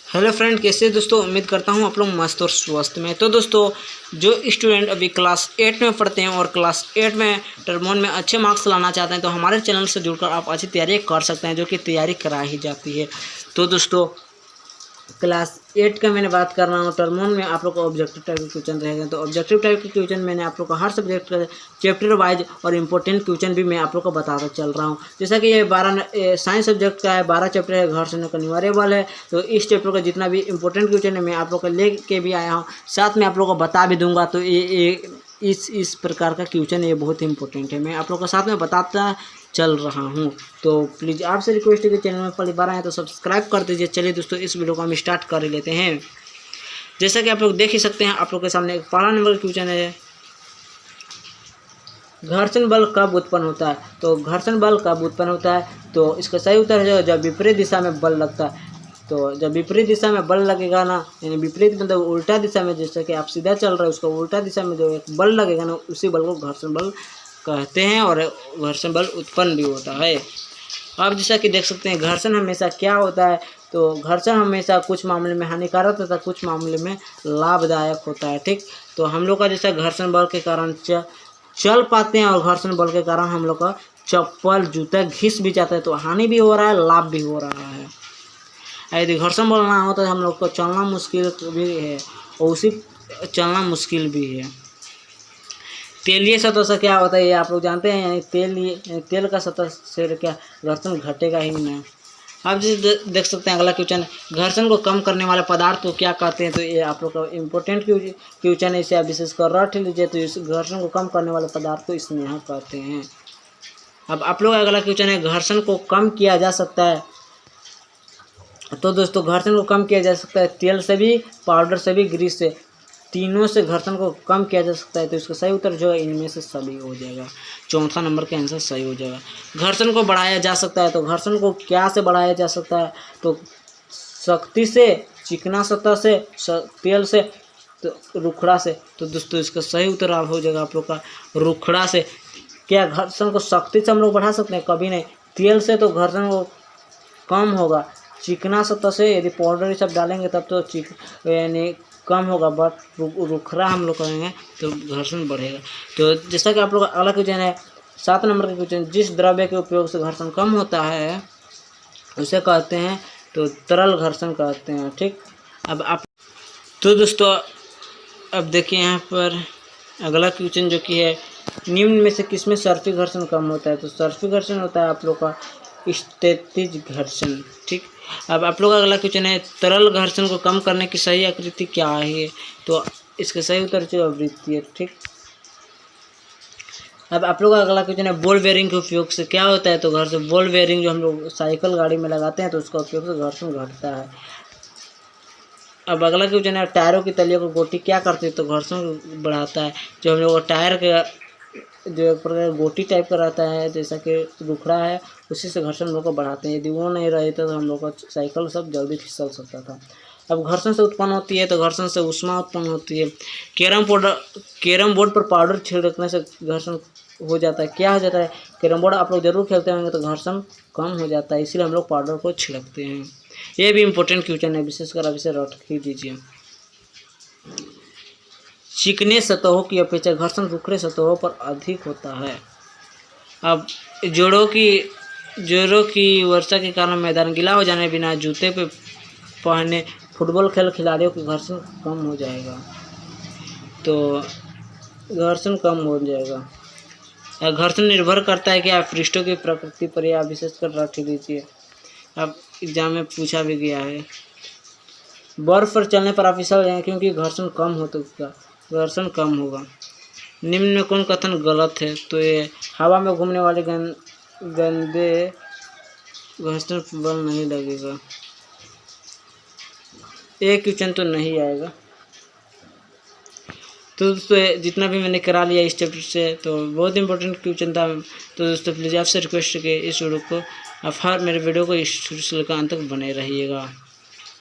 Hello friend, कैसे दोस्तों। उम्मीद करता हूँ आप लोग मस्त और स्वस्थ में। तो दोस्तों, जो स्टूडेंट अभी क्लास 8 में पढ़ते हैं और क्लास 8 में टर्म 1 में अच्छे मार्क्स लाना चाहते हैं तो हमारे चैनल से जुड़कर आप अच्छी तैयारी कर सकते हैं, जो कि तैयारी कराई ही जाती है। तो दोस्तों, क्लास 8 का मैंने बात कर रहा हूँ। टर्म 1 में आप लोग को ऑब्जेक्टिव टाइप के क्वेश्चन रहेगा। तो ऑब्जेक्टिव टाइप के क्वेश्चन मैंने आप लोग को हर सब्जेक्ट का चैप्टर वाइज और इंपॉर्टेंट क्वेश्चन भी मैं आप लोग को बताता चल रहा हूँ। जैसा कि ये 12 साइंस सब्जेक्ट का है, 12 चैप्टर है, घर्षण अनिवार्य बल है। तो इस चैप्टर का जितना भी इंपॉर्टेंट क्वेश्चन है मैं आप लोग को ले के भी आया हूँ, साथ में आप लोग को बता भी दूंगा। तो ये इस प्रकार का क्वेश्चन ये बहुत इंपॉर्टेंट है, मैं आप लोग को साथ में बताता चल रहा हूँ। तो प्लीज़ आपसे रिक्वेस्ट है कि चैनल में पहली बार आए तो सब्सक्राइब कर दीजिए। चलिए दोस्तों, इस वीडियो को हम स्टार्ट कर लेते हैं। जैसा कि आप लोग देख ही सकते हैं, आप लोग के सामने एक पहला नंबर क्वेश्चन है, घर्षण बल कब उत्पन्न होता है। तो घर्षण बल कब उत्पन्न होता है, तो इसका सही उत्तर है जब विपरीत दिशा में बल लगता है। तो जब विपरीत दिशा में बल लगेगा ना, यानी विपरीत मतलब उल्टा दिशा में, जैसे कि आप सीधा चल रहे हो उसको उल्टा दिशा में जो एक बल लगेगा ना, उसी बल को घर्षण बल कहते हैं और घर्षण बल उत्पन्न भी होता है। आप जैसा कि देख सकते हैं, घर्षण हमेशा क्या होता है, तो घर्षण हमेशा कुछ मामले में हानिकारक होता है, कुछ मामले में लाभदायक होता है। ठीक, तो हम लोग का जैसा घर्षण बल के कारण चल पाते हैं और घर्षण बल के कारण हम लोग का चप्पल जूता घिस भी जाता है, तो हानि भी हो रहा है, लाभ भी हो रहा है। यदि घर्षण बल ना हो तो हम लोग को चलना मुश्किल भी है और उसी चलना मुश्किल भी है। तेलीय सतह से क्या होता है ये आप लोग जानते हैं, यानी तेल का सतह से क्या घर्षण घटेगा ही नहीं। आप जैसे देख सकते हैं, अगला क्वेश्चन, घर्षण को कम करने वाले पदार्थ को क्या कहते हैं। तो ये आप लोग का इम्पोर्टेंट क्वेश्चन है, इसे आप विशेष कर रट लीजिए। तो इस घर्षण को कम करने वाले पदार्थ को स्नेह कहते हैं। अब आप लोग अगला क्वेश्चन है, घर्षण को कम किया जा सकता है। तो दोस्तों, घर्षण को कम किया जा सकता है तेल से भी, पाउडर से भी, ग्रीस से, तीनों से घर्षण को कम किया जा सकता है। तो इसका सही उत्तर जो है इनमें से सभी हो जाएगा, चौथा नंबर का आंसर सही हो जाएगा। घर्षण को बढ़ाया जा सकता है, तो घर्षण को क्या से बढ़ाया जा सकता है, तो शक्ति से, चिकना सतह से, तेल से, तो रुखड़ा से। तो दोस्तों, इसका सही उत्तर आप हो जाएगा आप लोग का रुखड़ा से। क्या घर्षण को शक्ति से हम लोग बढ़ा सकते हैं? कभी नहीं। तेल से तो घर्षण को कम होगा, चिकना सतह से यदि पाउडर ये सब डालेंगे तब तो यानी कम होगा, बट रुखरा हम लोग करेंगे तो घर्षण बढ़ेगा। तो जैसा कि आप लोग अगला क्वेश्चन है, 7 नंबर का क्वेश्चन, जिस द्रव्य के उपयोग से घर्षण कम होता है उसे कहते हैं तो तरल घर्षण कहते हैं। ठीक, अब आप तो दोस्तों अब देखिए यहाँ पर अगला क्वेश्चन जो कि है, निम्न में से किसमें सर्फी घर्षण कम होता है। तो सर्फी घर्षण होता है आप लोग का स्थितिज घर्षण। ठीक, अब आप लोग का अगला क्वेश्चन है, तरल घर्षण को कम करने की सही आकृति क्या है। तो इसका सही उत्तर जो आवृत्ति है। ठीक, अब आप लोग का अगला क्वेश्चन है, बॉल बेयरिंग के उपयोग से क्या होता है। तो घर्षण, बॉल बेयरिंग जो हम लोग साइकिल गाड़ी में लगाते हैं तो उसका उपयोग से घर्षण घटता है। अब अगला क्वेश्चन है, टायरों की तलियों को गोटी क्या करती है। तो घर्षण बढ़ाता है। जो हम लोग टायर के जो एक प्रकार गोटी टाइप का रहता है, जैसा कि रुखड़ा है, उसी से घर्षण लोग को बढ़ाते हैं। यदि वो नहीं रहे तो हम लोग का साइकिल सब जल्दी फिसल सकता था। अब घर्षण से उत्पन्न होती है, तो घर्षण से ऊष्मा उत्पन्न होती है। कैरम बोर्ड पर पाउडर छिड़कने से घर्षण हो जाता है। क्या हो जाता है, कैरम बोर्ड आप लोग जरूर खेलते होंगे तो घर्षण कम हो जाता है, इसीलिए हम लोग पाउडर को छिड़कते हैं। ये भी इंपॉर्टेंट क्वेश्चन है, विशेषकर आप इसे रट ही दीजिए। चिकने सतहों की अपेक्षा घर्षण रुखे सतहों पर अधिक होता है। अब जोड़ों की वर्षा के कारण मैदान गीला हो जाने बिना जूते पे पहने फुटबॉल खेल खिलाड़ियों की घर्षण कम हो जाएगा। तो घर्षण कम हो जाएगा। घर्षण निर्भर करता है कि आप पृष्ठों की प्रकृति पर, या विशेषकर रख दीजिए। अब एग्जाम में पूछा भी गया है, बर्फ पर चलने पर आप फिसल जाएंगे क्योंकि घर्षण कम हो तो उसका घर्षण कम होगा। निम्न में कौन कथन गलत है। तो ये हवा में घूमने वाले गंदे घर्षण बल नहीं लगेगा, एक क्वेश्चन तो नहीं आएगा। तो दोस्तों, जितना भी मैंने करा लिया इस चैप्टर से, तो बहुत इंपॉर्टेंट क्वेश्चन था। तो दोस्तों प्लीज़ आपसे रिक्वेस्ट है कि इस वीडियो को आप हर मेरे वीडियो को इस शुरू से लेकर अंत तक बने रहिएगा।